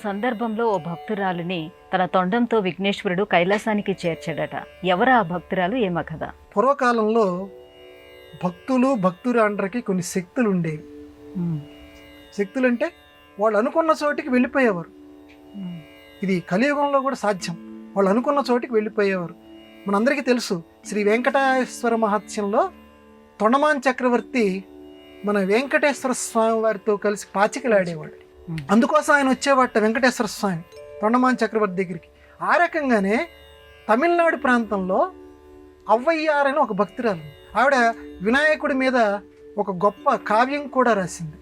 సందర్భంలో ఓ భక్తురాలిని తన తొండంతో విఘ్నేశ్వరుడు కైలాసానికి చేర్చాడట. ఎవరా ఆ భక్తురాలు, ఏమ కథ? పూర్వకాలంలో భక్తురాండ్రకి కొన్ని శక్తులు ఉండేవి. శక్తులు అంటే వాళ్ళు అనుకున్న చోటికి వెళ్ళిపోయేవారు. ఇది కలియుగంలో కూడా సాధ్యం. వాళ్ళు అనుకున్న చోటికి వెళ్ళిపోయేవారు. మనందరికీ తెలుసు, శ్రీ వెంకటేశ్వర మహత్యంలో తొండమాన్ చక్రవర్తి మన వెంకటేశ్వర స్వామి వారితో కలిసి పాచికలాడేవాడు. అందుకోసం ఆయన వచ్చేవాట వెంకటేశ్వర స్వామి తొండమాన్ చక్రవర్తి దగ్గరికి. ఆ రకంగానే తమిళనాడు ప్రాంతంలో అవ్వయ్యారని ఒక భక్తురాలు, ఆవిడ వినాయకుడి మీద ఒక గొప్ప కావ్యం కూడా రాసింది.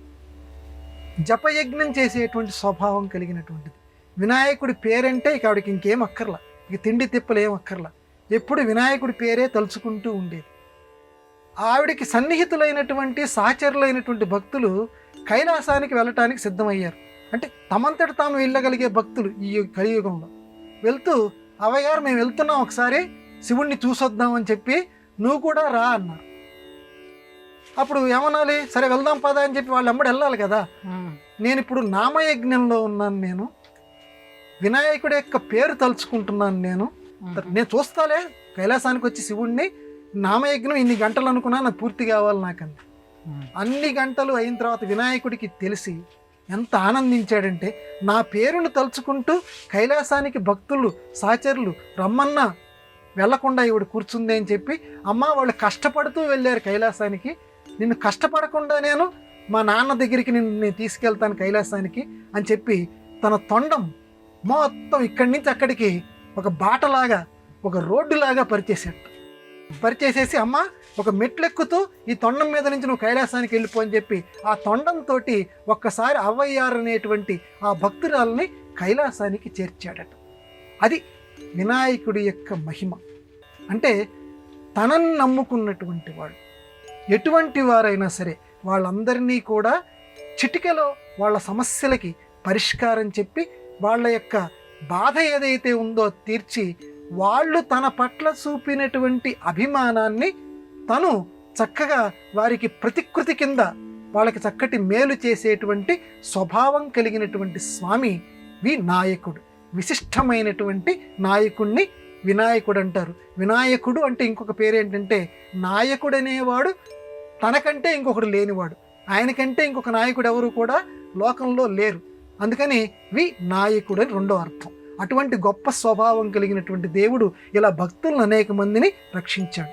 జపయజ్ఞం చేసేటువంటి స్వభావం కలిగినటువంటిది. వినాయకుడి పేరంటే ఇక ఆవిడకి ఇంకేం అక్కర్లా, ఇక తిండి తిప్పలు ఏం అక్కర్లా, ఎప్పుడు వినాయకుడి పేరే తలుచుకుంటూ ఉండేది. ఆవిడికి సన్నిహితులైనటువంటి సహచరులైనటువంటి భక్తులు కైలాసానికి వెళ్ళటానికి సిద్ధమయ్యారు. అంటే తమంతట తాము వెళ్ళగలిగే భక్తులు ఈ కలియుగంలో వెళ్తూ, అవయ్యారు మేము వెళ్తున్నాం, ఒకసారి శివుణ్ణి చూసొద్దామని చెప్పి నువ్వు కూడా రా అన్నారు. అప్పుడు ఏమనాలి, సరే వెళ్దాం పదా అని చెప్పి వాళ్ళు అమ్మడి వెళ్ళాలి కదా. నేను ఇప్పుడు నామయజ్ఞంలో ఉన్నాను, నేను వినాయకుడి యొక్క పేరు తలుచుకుంటున్నాను, నేను చూస్తాలే కైలాసానికి వచ్చి శివుణ్ణి, నామయజ్ఞం ఇన్ని గంటలు అనుకున్నా నాకు పూర్తి కావాలి నాకని. అన్ని గంటలు అయిన తర్వాత వినాయకుడికి తెలిసి ఎంత ఆనందించాడంటే, నా పేరును తలుచుకుంటూ కైలాసానికి భక్తులు సహచరులు రమ్మన్నా వెళ్లకుండా ఇవిడు కూర్చుంది అని చెప్పి, అమ్మ వాళ్ళు కష్టపడుతూ వెళ్ళారు కైలాసానికి, నిన్ను కష్టపడకుండా నేను మా నాన్న దగ్గరికి నేను తీసుకెళ్తాను కైలాసానికి అని చెప్పి తన తొండం మొత్తం ఇక్కడి నుంచి అక్కడికి ఒక బాటలాగా, ఒక రోడ్డులాగా పరిచేసేసి అమ్మ ఒక మెట్లెక్కుతూ ఈ తొండం మీద నుంచి నువ్వు కైలాసానికి వెళ్ళిపో అని చెప్పి ఆ తొండంతో ఒక్కసారి అవ్వయ్యారు అనేటువంటి ఆ భక్తురాలని కైలాసానికి చేర్చాడట. అది వినాయకుడి యొక్క మహిమ. అంటే తనని నమ్ముకున్నటువంటి వాడు ఎటువంటి వారైనా సరే వాళ్ళందరినీ కూడా చిటికెలో వాళ్ళ సమస్యలకి పరిష్కారం చెప్పి, వాళ్ళ యొక్క బాధ ఏదైతే ఉందో తీర్చి, వాళ్ళు తన పట్ల చూపినటువంటి అభిమానాన్ని తను చక్కగా వారికి ప్రతికృతి కింద వాళ్ళకి చక్కటి మేలు చేసేటువంటి స్వభావం కలిగినటువంటి స్వామి వినాయకుడు. విశిష్టమైనటువంటి నాయకుడిని వినాయకుడు అంటారు. వినాయకుడు అంటే ఇంకొక పేరు ఏంటంటే, నాయకుడు అనేవాడు తనకంటే ఇంకొకడు లేనివాడు, ఆయనకంటే ఇంకొక నాయకుడు ఎవరు కూడా లోకంలో లేరు. అందుకని వినాయకుడు అని రెండో అర్థం. అటువంటి గొప్ప స్వభావం కలిగినటువంటి దేవుడు ఇలా భక్తులను అనేక మందిని రక్షించాడు.